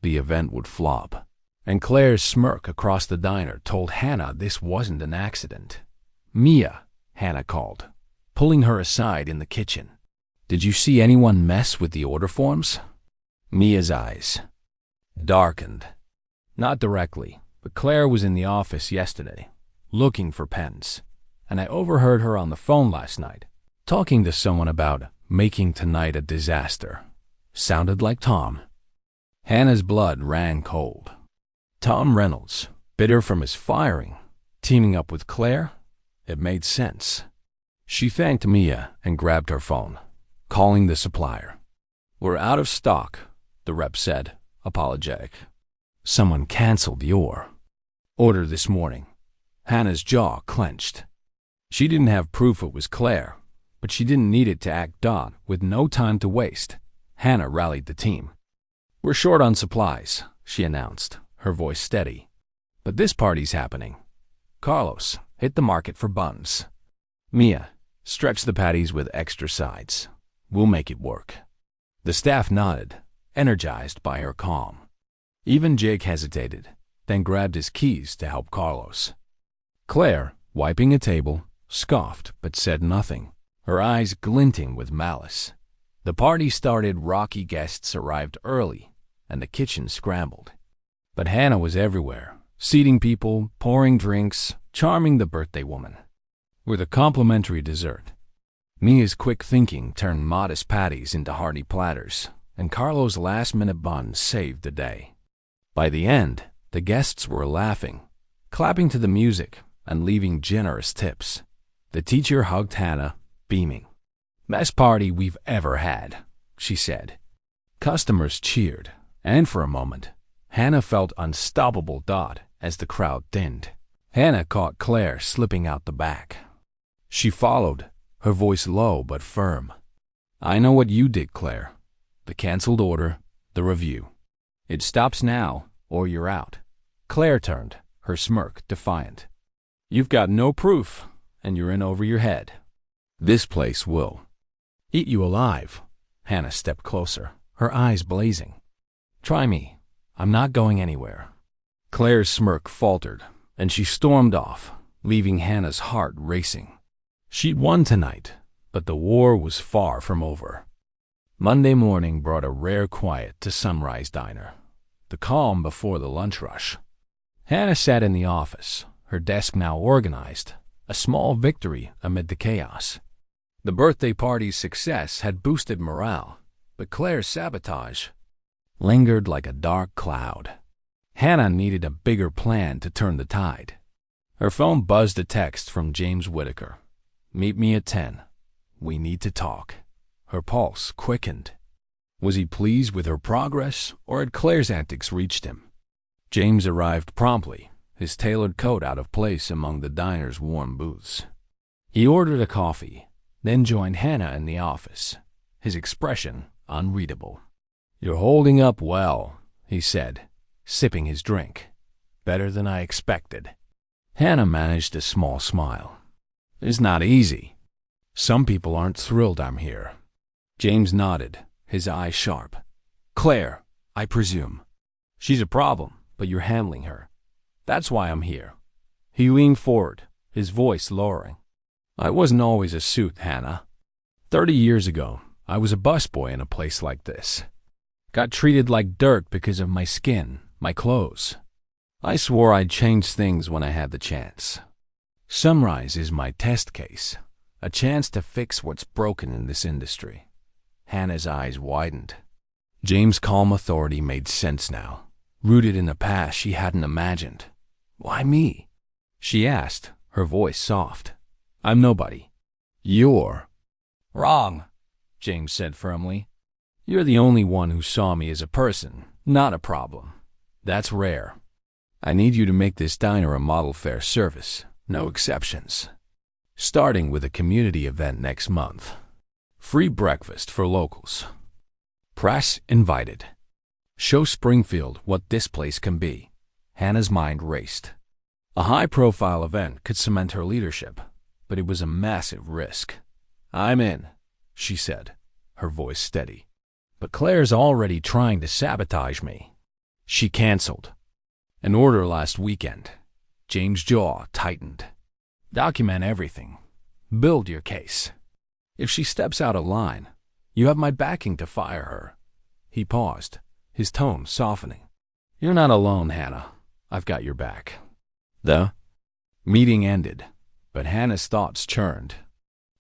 the event would flop. And Claire's smirk across the diner told Hannah this wasn't an accident. "Mia," Hannah called, pulling her aside in the kitchen. "Did you see anyone mess with the order forms?" Mia's eyes darkened. Not directly, but Claire was in the office yesterday, looking for pens, and I overheard her on the phone last night, talking to someone about making tonight a disaster. Sounded like Tom. Hannah's blood ran cold. Tom Reynolds, bitter from his firing, teaming up with Claire? It made sense. She thanked Mia and grabbed her phone, calling the supplier. "We're out of stock," the rep said, apologetic. "Someone canceled your order this morning." Hannah's jaw clenched. She didn't have proof it was Claire, but she didn't need it to act dot with no time to waste. Hannah rallied the team. "We're short on supplies," she announced, her voice steady. "But this party's happening. Carlos, hit the market for buns. Mia, stretch the patties with extra sides. We'll make it work." The staff nodded, energized by her calm. Even Jake hesitated, then grabbed his keys to help Carlos. Claire, wiping a table, scoffed but said nothing, her eyes glinting with malice. The party started. Rocky guests arrived early, and the kitchen scrambled. But Hannah was everywhere, seating people, pouring drinks, charming the birthday woman. With a complimentary dessert. Mia's quick thinking turned modest patties into hearty platters, and Carlo's last-minute buns saved the day. By the end, the guests were laughing, clapping to the music, and leaving generous tips. The teacher hugged Hannah, beaming. "Best party we've ever had," she said. Customers cheered, and for a moment, Hannah felt unstoppable dot as the crowd thinned. Hannah caught Claire slipping out the back. She followed, her voice low but firm. "I know what you did, Claire. The canceled order, the review. It stops now, or you're out." Claire turned, her smirk defiant. "You've got no proof, and you're in over your head. This place will eat you alive." Hannah stepped closer, her eyes blazing. "Try me. I'm not going anywhere." Claire's smirk faltered, and she stormed off, leaving Hannah's heart racing. She'd won tonight, but the war was far from over. Monday morning brought a rare quiet to Sunrise Diner, the calm before the lunch rush. Hannah sat in the office, her desk now organized, a small victory amid the chaos. The birthday party's success had boosted morale, but Claire's sabotage lingered like a dark cloud. Hannah needed a bigger plan to turn the tide. Her phone buzzed a text from James Whitaker. "Meet me at 10. We need to talk." Her pulse quickened. Was he pleased with her progress, or had Claire's antics reached him? James arrived promptly, his tailored coat out of place among the diner's warm booths. He ordered a coffee, then joined Hannah in the office, his expression unreadable. "You're holding up well," he said, sipping his drink. "Better than I expected." Hannah managed a small smile. "It's not easy. Some people aren't thrilled I'm here." James nodded, his eyes sharp. "Claire, I presume. She's a problem, but you're handling her. That's why I'm here." He leaned forward, his voice lowering. "I wasn't always a suit, Hannah. 30 years ago, I was a busboy in a place like this. Got treated like dirt because of my skin, my clothes. I swore I'd change things when I had the chance. Sunrise is my test case, a chance to fix what's broken in this industry." Hannah's eyes widened. James' calm authority made sense now, rooted in a past she hadn't imagined. "Why me?" she asked, her voice soft. "I'm nobody." "You're wrong," James said firmly. "You're the only one who saw me as a person, not a problem. That's rare. I need you to make this diner a model fare service, no exceptions. Starting with a community event next month. Free breakfast for locals. Press invited. Show Springfield what this place can be." Hannah's mind raced. A high-profile event could cement her leadership, but it was a massive risk. "I'm in," she said, her voice steady. "But Claire's already trying to sabotage me." She canceled. An order last weekend. James' jaw tightened. "Document everything. Build your case. If she steps out of line, you have my backing to fire her." He paused, his tone softening. "You're not alone, Hannah. I've got your back." The meeting ended, but Hannah's thoughts churned.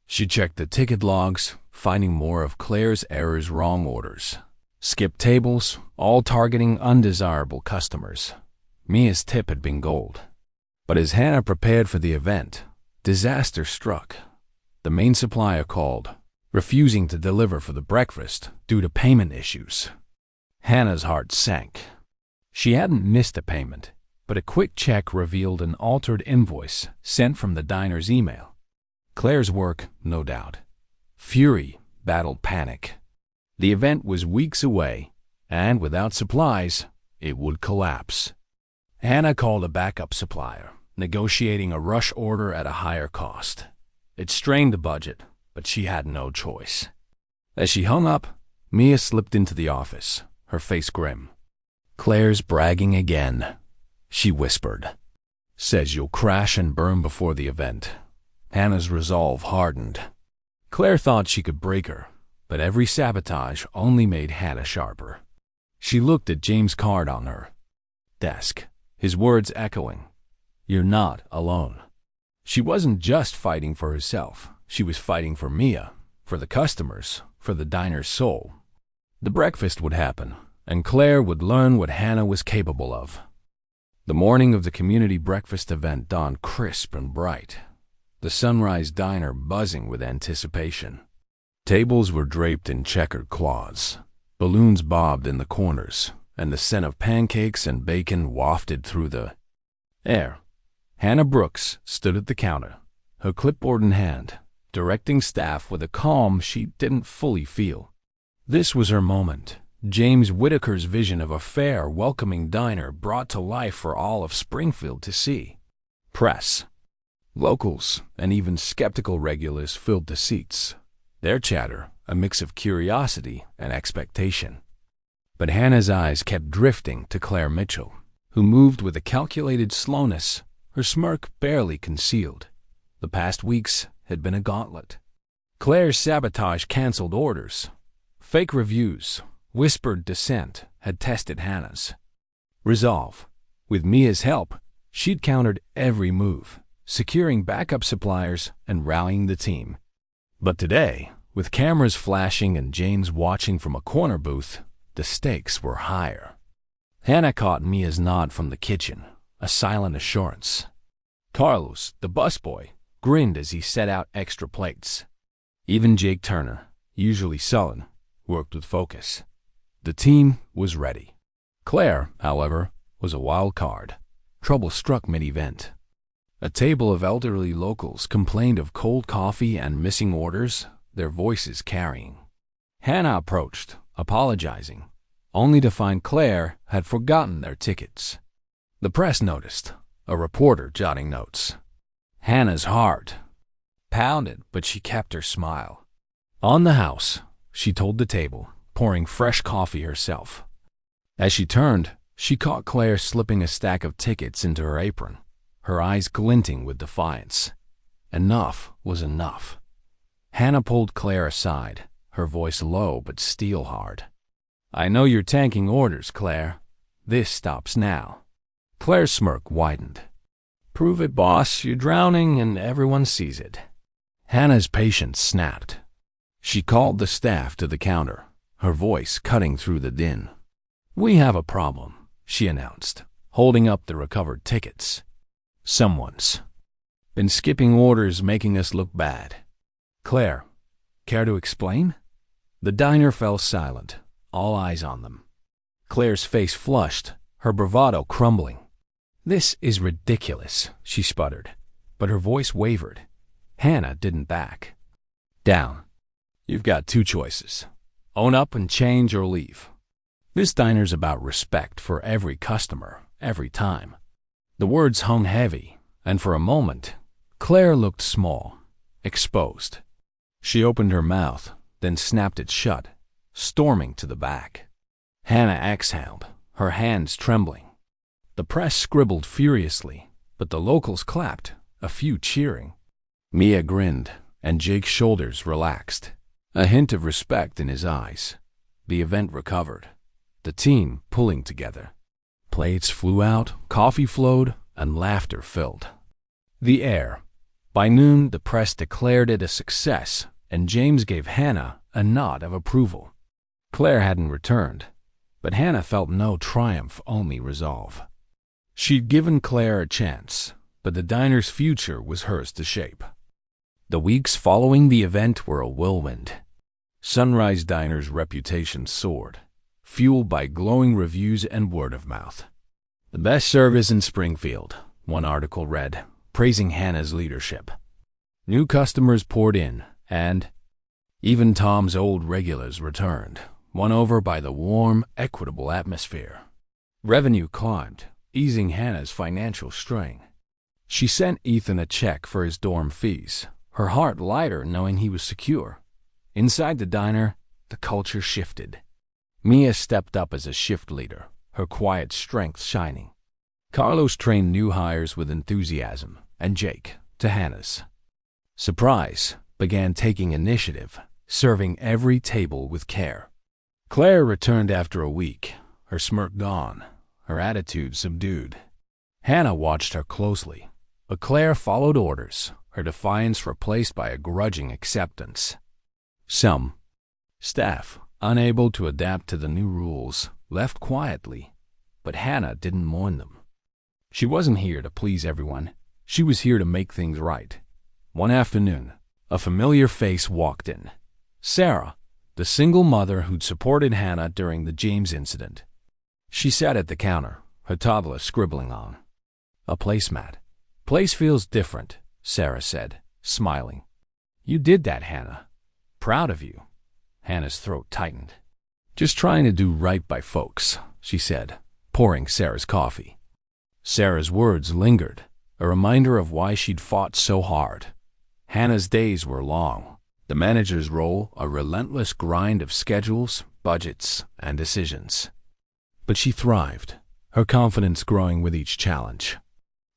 She checked the ticket logs, finding more of Claire's errors, wrong orders, skipped tables, all targeting undesirable customers. Mia's tip had been gold. But as Hannah prepared for the event, disaster struck. The main supplier called, refusing to deliver for the breakfast due to payment issues. Hannah's heart sank. She hadn't missed a payment, but a quick check revealed an altered invoice sent from the diner's email. Claire's work, no doubt. Fury battled panic. The event was weeks away, and without supplies, it would collapse. Hannah called a backup supplier, negotiating a rush order at a higher cost. It strained the budget, but she had no choice. As she hung up, Mia slipped into the office, her face grim. "Claire's bragging again," she whispered. "Says you'll crash and burn before the event." Hannah's resolve hardened. Claire thought she could break her, but every sabotage only made Hannah sharper. She looked at James' card on her desk, his words echoing, "You're not alone." She wasn't just fighting for herself. She was fighting for Mia, for the customers, for the diner's soul. The breakfast would happen, and Claire would learn what Hannah was capable of. The morning of the community breakfast event dawned crisp and bright, the Sunrise Diner buzzing with anticipation. Tables were draped in checkered cloths, balloons bobbed in the corners, and the scent of pancakes and bacon wafted through the air. Hannah Brooks stood at the counter, her clipboard in hand, directing staff with a calm she didn't fully feel. This was her moment. James Whitaker's vision of a fair, welcoming diner brought to life for all of Springfield to see. Press, locals, and even skeptical regulars filled the seats, their chatter a mix of curiosity and expectation. But Hannah's eyes kept drifting to Claire Mitchell, who moved with a calculated slowness, her smirk barely concealed. The past weeks had been a gauntlet. Claire's sabotage canceled orders. Fake reviews, whispered dissent had tested Hannah's resolve. With Mia's help, she'd countered every move, securing backup suppliers and rallying the team. But today, with cameras flashing and James watching from a corner booth, the stakes were higher. Hannah caught Mia's nod from the kitchen, a silent assurance. Carlos, the busboy, grinned as he set out extra plates. Even Jake Turner, usually sullen, worked with focus. The team was ready. Claire, however, was a wild card. Trouble struck mid-event. A table of elderly locals complained of cold coffee and missing orders, their voices carrying. Hannah approached, apologizing, only to find Claire had forgotten their tickets. The press noticed, a reporter jotting notes. Hannah's heart pounded, but she kept her smile. On the house, she told the table, pouring fresh coffee herself. As she turned, she caught Claire slipping a stack of tickets into her apron, her eyes glinting with defiance. Enough was enough. Hannah pulled Claire aside, her voice low but steel hard. "I know you're tanking orders, Claire. This stops now." Claire's smirk widened. "Prove it, boss. You're drowning and everyone sees it." Hannah's patience snapped. She called the staff to the counter, her voice cutting through the din. "We have a problem," she announced, holding up the recovered tickets. "Someone's been skipping orders, making us look bad." "Claire, care to explain?" The diner fell silent, all eyes on them. Claire's face flushed, her bravado crumbling. "This is ridiculous," she sputtered, but her voice wavered. Hannah didn't back down. "You've got two choices. Own up and change or leave. This diner's about respect for every customer, every time." The words hung heavy, and for a moment, Claire looked small, exposed. She opened her mouth, then snapped it shut, storming to the back. Hannah exhaled, her hands trembling. The press scribbled furiously, but the locals clapped, a few cheering. Mia grinned, and Jake's shoulders relaxed, a hint of respect in his eyes. The event recovered, the team pulling together. Plates flew out, coffee flowed, and laughter filled the air. By noon, the press declared it a success, and James gave Hannah a nod of approval. Claire hadn't returned, but Hannah felt no triumph, only resolve. She'd given Claire a chance, but the diner's future was hers to shape. The weeks following the event were a whirlwind. Sunrise Diner's reputation soared, fueled by glowing reviews and word of mouth. The best service in Springfield, one article read, praising Hannah's leadership. New customers poured in, and even Tom's old regulars returned, won over by the warm, equitable atmosphere. Revenue climbed, easing Hannah's financial strain. She sent Ethan a check for his dorm fees, her heart lighter knowing he was secure. Inside the diner, the culture shifted. Mia stepped up as a shift leader, her quiet strength shining. Carlos trained new hires with enthusiasm, and Jake, to Hannah's surprise, began taking initiative, serving every table with care. Claire returned after a week, her smirk gone, her attitude subdued. Hannah watched her closely, but Claire followed orders, her defiance replaced by a grudging acceptance. Some staff, unable to adapt to the new rules, left quietly, but Hannah didn't mourn them. She wasn't here to please everyone. She was here to make things right. One afternoon, a familiar face walked in. Sarah, the single mother who'd supported Hannah during the James incident. She sat at the counter, her toddler scribbling on a placemat. Place feels different, Sarah said, smiling. You did that, Hannah. Proud of you. Hannah's throat tightened. Just trying to do right by folks, she said, pouring Sarah's coffee. Sarah's words lingered, a reminder of why she'd fought so hard. Hannah's days were long, the manager's role a relentless grind of schedules, budgets, and decisions. But she thrived, her confidence growing with each challenge.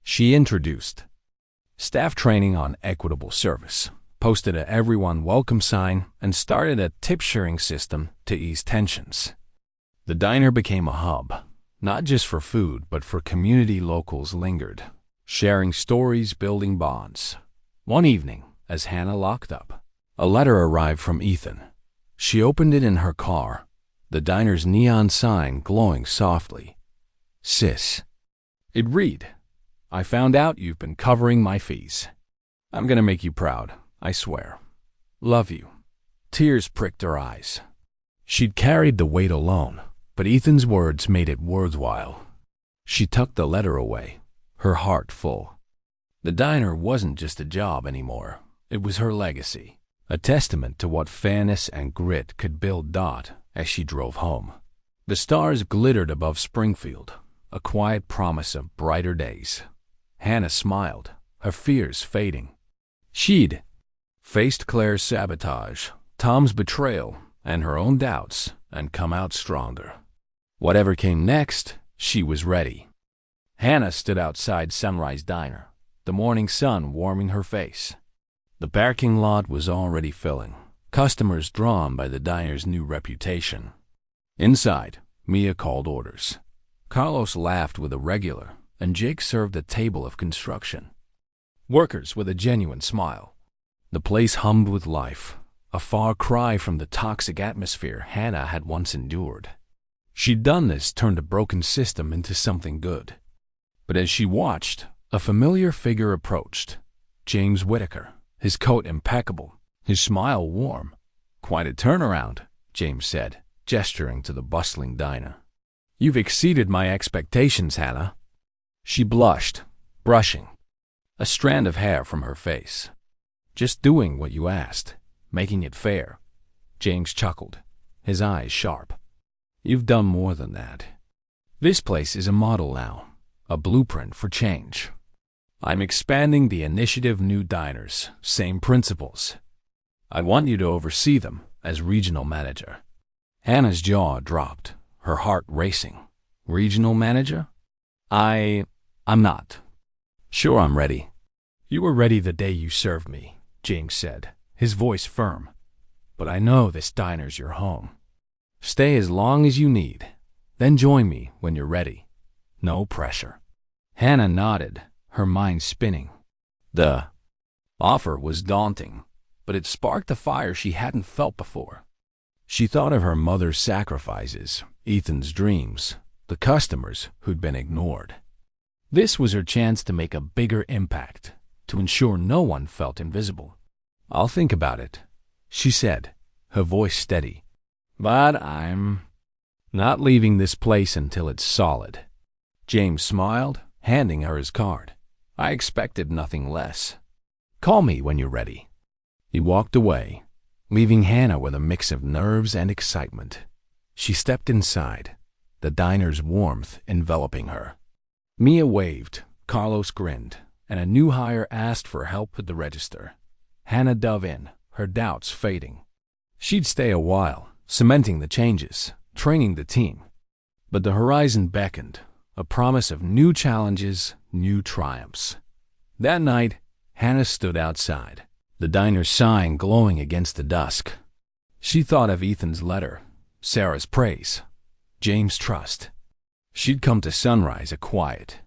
She introduced staff training on equitable service, posted a everyone welcome sign, and started a tip-sharing system to ease tensions. The diner became a hub, not just for food, but for community locals lingered, sharing stories, building bonds. One evening, as Hannah locked up, a letter arrived from Ethan. She opened it in her car, the diner's neon sign glowing softly. Sis. It read, I found out you've been covering my fees. I'm gonna make you proud, I swear. Love you. Tears pricked her eyes. She'd carried the weight alone, but Ethan's words made it worthwhile. She tucked the letter away, her heart full. The diner wasn't just a job anymore. It was her legacy, a testament to what fairness and grit could build. As she drove home, the stars glittered above Springfield, a quiet promise of brighter days. Hannah smiled, her fears fading. She'd faced Claire's sabotage, Tom's betrayal, and her own doubts, and come out stronger. Whatever came next, she was ready. Hannah stood outside Sunrise Diner, the morning sun warming her face. The parking lot was already filling, customers drawn by the diner's new reputation. Inside, Mia called orders. Carlos laughed with a regular, and Jake served a table of construction workers with a genuine smile. The place hummed with life, a far cry from the toxic atmosphere Hannah had once endured. She'd done this, turned a broken system into something good. But as she watched, a familiar figure approached. James Whitaker, his coat impeccable, his smile warm. Quite a turnaround, James said, gesturing to the bustling diner. You've exceeded my expectations, Hannah. She blushed, brushing a strand of hair from her face. Just doing what you asked, making it fair. James chuckled, his eyes sharp. You've done more than that. This place is a model now, a blueprint for change. I'm expanding the initiative new diners, same principles. I want you to oversee them as regional manager. Hannah's jaw dropped, her heart racing. Regional manager? I'm not. Sure, I'm ready. You were ready the day you served me, James said, his voice firm. But I know this diner's your home. Stay as long as you need. Then join me when you're ready. No pressure. Hannah nodded, her mind spinning. The offer was daunting, but it sparked a fire she hadn't felt before. She thought of her mother's sacrifices, Ethan's dreams, the customers who'd been ignored. This was her chance to make a bigger impact, to ensure no one felt invisible. "I'll think about it," she said, her voice steady. "But I'm not leaving this place until it's solid." James smiled, handing her his card. "I expected nothing less. Call me when you're ready." He walked away, leaving Hannah with a mix of nerves and excitement. She stepped inside, the diner's warmth enveloping her. Mia waved, Carlos grinned, and a new hire asked for help with the register. Hannah dove in, her doubts fading. She'd stay a while, cementing the changes, training the team. But the horizon beckoned, a promise of new challenges, new triumphs. That night, Hannah stood outside, the diner's sign glowing against the dusk. She thought of Ethan's letter, Sarah's praise, James' trust. She'd come to Sunrise a quiet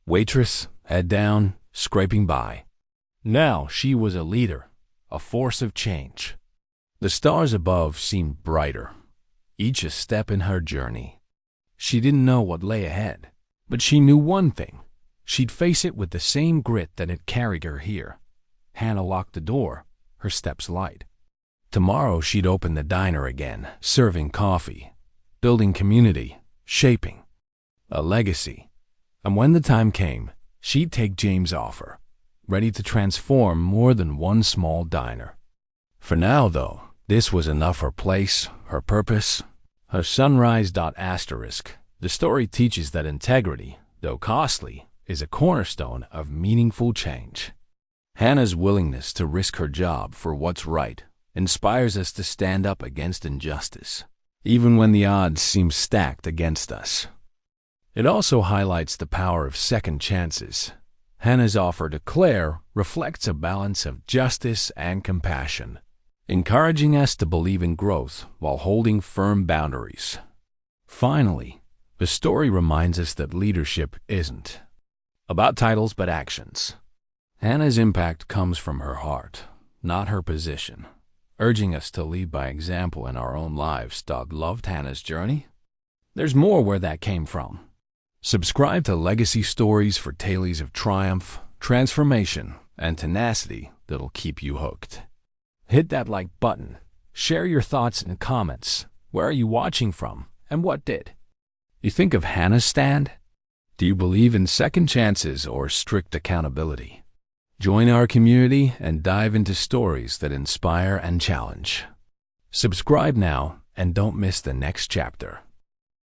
waitress, head down, scraping by. Now she was a leader, a force of change. The stars above seemed brighter, each a step in her journey. She didn't know what lay ahead, but she knew one thing. She'd face it with the same grit that had carried her here. Hannah locked the door, her steps light. Tomorrow she'd open the diner again, serving coffee, building community, shaping a legacy. And when the time came, she'd take James' offer, ready to transform more than one small diner. For now, though, this was enough her place, her purpose, her sunrise. The story teaches that integrity, though costly, is a cornerstone of meaningful change. Hannah's willingness to risk her job for what's right inspires us to stand up against injustice, even when the odds seem stacked against us. It also highlights the power of second chances. Hannah's offer to Claire reflects a balance of justice and compassion, encouraging us to believe in growth while holding firm boundaries. Finally, the story reminds us that leadership isn't about titles but actions. Hannah's impact comes from her heart, not her position, urging us to lead by example in our own lives. Loved Hannah's journey? There's more where that came from. Subscribe to Legacy Stories for tales of triumph, transformation, and tenacity that'll keep you hooked. Hit that like button. Share your thoughts in the comments. Where are you watching from, and what did? You think of Hannah's stand? Do you believe in second chances or strict accountability? Join our community and dive into stories that inspire and challenge. Subscribe now and don't miss the next chapter.